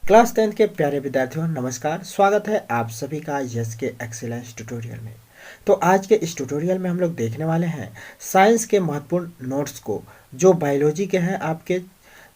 Class 10 के प्यारे विद्यार्थियों नमस्कार। स्वागत है आप सभी का यस के एक्सीलेंस ट्यूटोरियल में। तो आज के इस ट्यूटोरियल में हम लोग देखने वाले हैं साइंस के महत्वपूर्ण नोट्स को, जो बायोलॉजी के हैं। आपके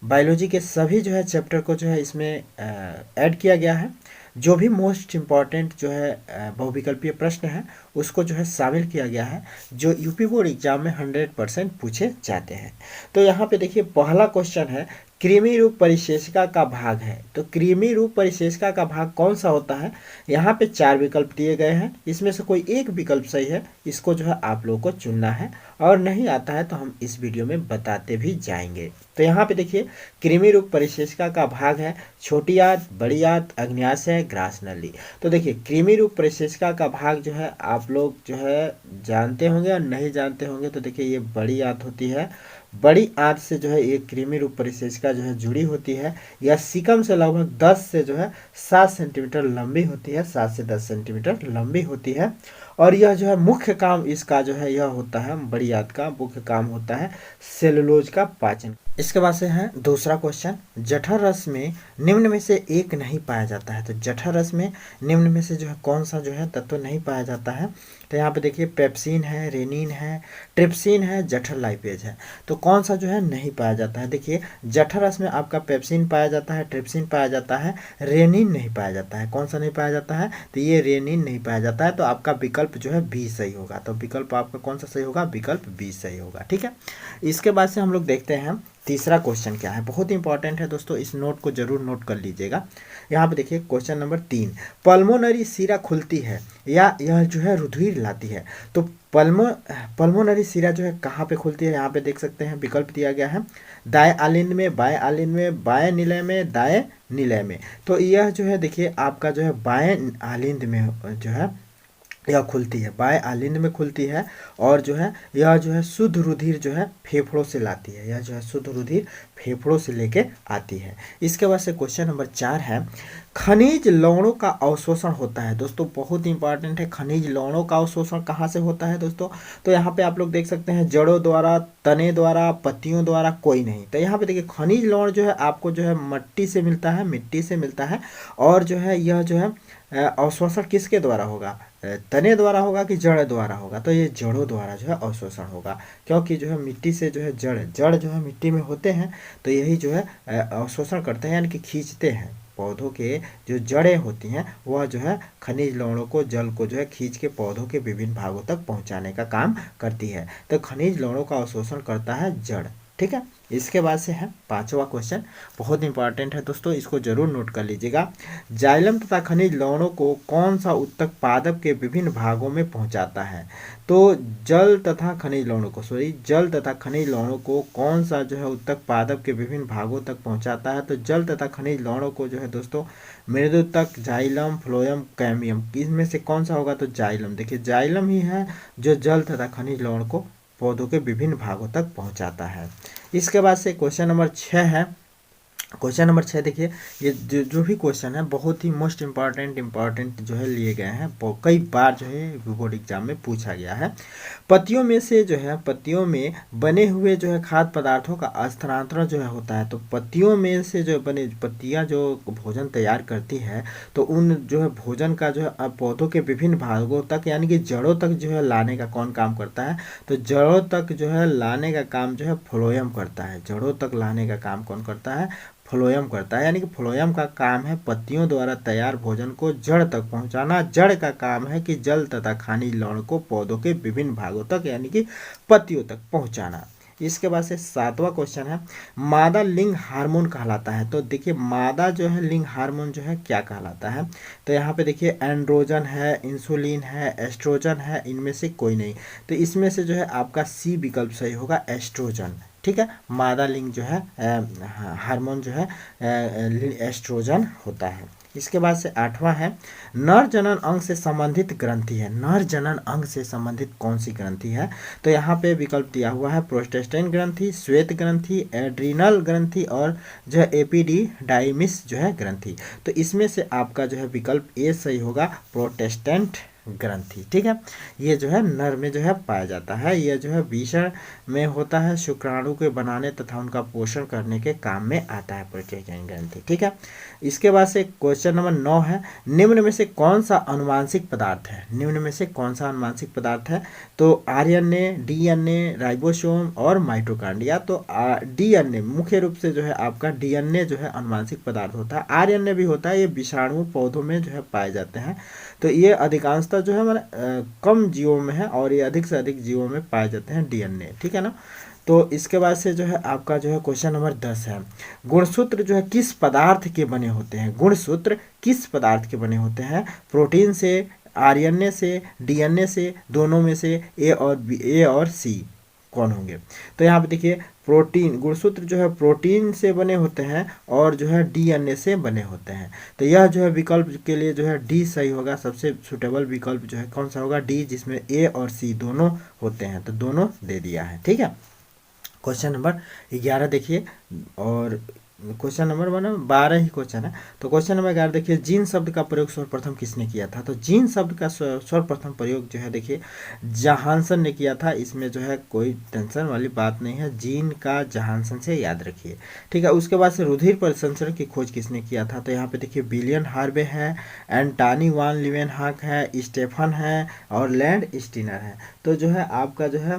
बायोलॉजी के सभी जो है चैप्टर को जो है इसमें ऐड किया गया है। जो भी मोस्ट इम्पॉर्टेंट जो है बहुविकल्पीय प्रश्न है उसको जो है शामिल किया गया है, जो यूपी बोर्ड एग्जाम में 100% पूछे जाते हैं। तो यहाँ पे देखिए पहला क्वेश्चन है, कृमि रूप परिशेषिका का भाग है। तो कृमि रूप परिशेषिका का भाग कौन सा होता है? यहाँ पे 4 विकल्प दिए गए हैं, इसमें से कोई एक विकल्प सही है, इसको जो है आप लोगों को चुनना है। और नहीं आता है तो हम इस वीडियो में बताते भी जाएंगे। तो यहाँ पे देखिए कृमि रूप परिशेषिका का भाग है छोटी आंत, बड़ी आंत, अग्न्याशय, ग्रास नली। तो देखिए कृमि रूप परिशेषिका का भाग जो है आप लोग जो है जानते होंगे और नहीं जानते होंगे। तो देखिए ये बड़ी आंत होती है। बड़ी आंत से जो है एक कृमि रूप परिशेषिका जो है जुड़ी होती है। यह सीकम से लगभग 10 से जो है 7 सेंटीमीटर लंबी होती है, 7 से 10 सेंटीमीटर लंबी होती है। और यह जो है मुख्य काम इसका जो है यह होता है, बड़ी आंत का मुख्य काम होता है सेलुलोज का पाचन। इसके बाद से है दूसरा क्वेश्चन, जठर रस में निम्न में से एक नहीं पाया जाता है। तो जठर रस में निम्न में से जो है कौन सा जो है तत्व नहीं पाया जाता है? तो यहाँ पे देखिए पेप्सिन है, रेनिन है, ट्रिप्सिन है, जठर लाइपेज है। तो कौन सा जो है नहीं पाया जाता है? देखिए जठर रस में आपका पेप्सिन पाया जाता है, ट्रिप्सिन पाया जाता है, रेनिन नहीं पाया जाता है। कौन सा नहीं पाया जाता है? तो ये रेनिन नहीं पाया जाता है। तो आपका विकल्प जो है बी सही होगा। तो विकल्प आपका कौन सा सही होगा? विकल्प बी सही होगा। ठीक है, इसके बाद से हम लोग देखते हैं तीसरा क्वेश्चन क्या है। बहुत इंपॉर्टेंट है दोस्तों, इस नोट को जरूर नोट कर लीजिएगा। यहाँ पे देखिए क्वेश्चन नंबर 3, पल्मोनरी सिरा खुलती है या यह जो है रुधिर लाती है। तो पल्मोनरी सिरा जो है कहाँ पे खुलती है? यहाँ पे देख सकते हैं विकल्प दिया गया है, दाएं आलिंद में, बाएं आलिंद में, बाएं निलय में, दाएं निलय में। तो यह जो है देखिए आपका जो है बाएं आलिंद में जो है यह खुलती है, बाएं आलिंद में खुलती है। और जो है यह जो है शुद्ध रुधिर जो है फेफड़ों से लाती है, यह जो है शुद्ध रुधिर फेफड़ों से लेके आती है। इसके बाद से क्वेश्चन नंबर 4 है, खनिज लवणों का अवशोषण होता है। दोस्तों बहुत इंपॉर्टेंट है, खनिज लवणों का अवशोषण कहाँ से होता है दोस्तों? तो यहाँ पे आप लोग देख सकते हैं जड़ों द्वारा, तने द्वारा, पत्तियों द्वारा, कोई नहीं। तो यहाँ पे देखिए खनिज लवण जो है आपको जो है मिट्टी से मिलता है, मिट्टी से मिलता है। और जो है यह जो है अवशोषण किसके द्वारा होगा? तने द्वारा होगा कि जड़ द्वारा होगा? तो ये जड़ों द्वारा जो है अवशोषण होगा, क्योंकि जो है मिट्टी से जो है जड़ जो है मिट्टी में होते हैं। तो यही जो है अवशोषण करते हैं, यानी कि खींचते हैं। पौधों के जो जड़ें होती हैं वह जो है खनिज लवणों को, जल को जो है खींच के पौधों के विभिन्न भागों तक पहुंचाने का काम करती है। तो खनिज लवणों का अवशोषण करता है जड़। ठीक है, इसके बाद से है 5वां क्वेश्चन, बहुत इंपॉर्टेंट है दोस्तों, इसको जरूर नोट कर लीजिएगा। जाइलम तथा खनिज लवणों को कौन सा उत्तक पादप के विभिन्न भागों में पहुंचाता है? तो जल तथा खनिज लवणों को कौन सा जो है उत्तक पादप के विभिन्न भागों तक पहुंचाता है? तो जल तथा खनिज लवणों को जो है दोस्तों मृदुतक, जाइलम, फ्लोएम, कैम्बियम, इसमें से कौन सा होगा? तो जाइलम। देखिए जाइलम ही है जो जल तथा खनिज लवण को पौधों के विभिन्न भागों तक पहुंचाता है। इसके बाद से क्वेश्चन नंबर 6 है। क्वेश्चन नंबर 6 देखिए, ये जो भी क्वेश्चन है बहुत ही मोस्ट इम्पॉर्टेंट जो है लिए गए हैं, कई बार जो है बोर्ड एग्जाम में पूछा गया है। पत्तियों में से जो है पत्तियों में बने हुए जो है खाद्य पदार्थों का स्थानांतरण जो है होता है। तो पत्तियों में से जो बने पत्तियां जो भोजन तैयार करती है, तो उन जो है भोजन का जो है पौधों के विभिन्न भागों तक यानी कि जड़ों तक जो है लाने का कौन काम करता है? तो जड़ों तक जो है लाने का काम जो है फ्लोएम करता है। जड़ों तक लाने का काम कौन करता है? फ्लोएम करता है। यानी कि फ्लोएम का काम है पत्तियों द्वारा तैयार भोजन को जड़ तक पहुंचाना। जड़ का काम है कि जल तथा खनिज लवण को पौधों के विभिन्न भागों तक यानी कि पत्तियों तक पहुंचाना। इसके बाद से 7वां क्वेश्चन है, मादा लिंग हार्मोन कहलाता है। तो देखिए मादा जो है लिंग हार्मोन जो है क्या कहलाता है? तो यहाँ पे देखिए एंड्रोजन है, इंसुलिन है, एस्ट्रोजन है, इनमें से कोई नहीं। तो इसमें से जो है आपका सी विकल्प सही होगा, एस्ट्रोजन। ठीक है, मादा लिंग जो है हार्मोन जो है एस्ट्रोजन होता है। इसके बाद से 8वां है, नर जनन अंग से संबंधित ग्रंथि है। नर जनन अंग से संबंधित कौन सी ग्रंथि है? तो यहाँ पे विकल्प दिया हुआ है प्रोस्टेस्टेंट ग्रंथि, श्वेत ग्रंथि, एड्रीनल ग्रंथि और जो है एपिडिडाइमिस जो है ग्रंथि। तो इसमें से आपका जो है विकल्प ए सही होगा, प्रोटेस्टेंट ग्रंथि। ठीक है, ये जो है नर में जो है पाया जाता है। ये जो है वृषण में होता है, शुक्राणु के बनाने तथा उनका पोषण करने के काम में आता है परिचयन ग्रंथि। ठीक है, इसके बाद से क्वेश्चन नंबर 9 है, निम्न में से कौन सा अनुवांशिक पदार्थ है? निम्न में से कौन सा अनुवांशिक पदार्थ है? तो आरएनए, डीएनए, राइबोसोम और माइटोकॉन्ड्रिया। तो डीएनए मुख्य रूप से जो है आपका डीएनए जो है अनुवांशिक पदार्थ होता है। आरएनए भी होता है, ये विषाणु पौधों में जो है पाए जाते हैं। तो ये अधिकांशतः जो है हमारे कम जीवों में है और ये अधिक से अधिक जीवों में पाए जाते हैं डीएनए। ठीक है ना। तो इसके बाद से जो है आपका जो है क्वेश्चन नंबर 10 है, गुणसूत्र जो है किस पदार्थ के बने होते हैं? गुणसूत्र किस पदार्थ के बने होते हैं? प्रोटीन से, आरएनए से, डीएनए से, दोनों में से ए और सी कौन होंगे? तो यहाँ पे देखिए, प्रोटीन, गुणसूत्र जो है प्रोटीन से बने होते हैं और जो है डीएनए से बने होते हैं। तो यह जो है विकल्प के लिए जो है डी सही होगा। सबसे सुटेबल विकल्प जो है कौन सा होगा? डी, जिसमें ए और सी दोनों होते हैं। तो दोनों दे दिया है। ठीक है, क्वेश्चन नंबर 11 देखिए, और क्वेश्चन नंबर 12 ही क्वेश्चन है। तो क्वेश्चन नंबर 11 देखिए, जीन शब्द का प्रयोग सर्वप्रथम किसने किया था? तो जीन शब्द का सर्वप्रथम प्रयोग जो है देखिए जहानसन ने किया था। इसमें जो है कोई टेंशन वाली बात नहीं है, जीन का जहानसन से याद रखिए। ठीक है, उसके बाद से रुधिर परिसंचरण की खोज किसने किया था? तो यहाँ पे देखिए विलियम हार्वे है, एंटनी वान लीवेनहॉक है, स्टेफन है और लैंड स्टीनर है। तो जो है आपका जो है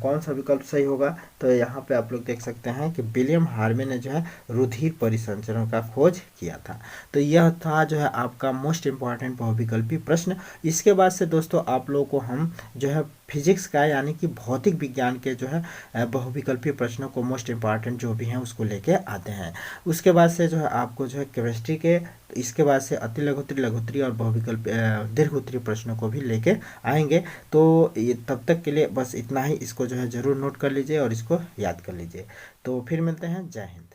कौन सा विकल्प सही होगा? तो यहाँ पे आप लोग देख सकते हैं कि विलियम हार्वे ने जो है रुधिर परिसंचरण का खोज किया था। तो यह था जो है आपका मोस्ट इम्पॉर्टेंट बहुविकल्पी प्रश्न। इसके बाद से दोस्तों आप लोगों को हम जो है फिजिक्स का यानी कि भौतिक विज्ञान के जो है बहुविकल्पी प्रश्नों को मोस्ट इम्पॉर्टेंट जो भी हैं उसको लेके आते हैं। उसके बाद से जो है आपको जो है केमिस्ट्री के, इसके बाद से अति लघुत्तरी, लघुत्तरी और बहुविकल्प दीर्घोत्तरी प्रश्नों को भी लेके आएंगे। तो ये तब तक के लिए बस इतना ही। इसको जो है ज़रूर नोट कर लीजिए और इसको याद कर लीजिए। तो फिर मिलते हैं। जय हिंद।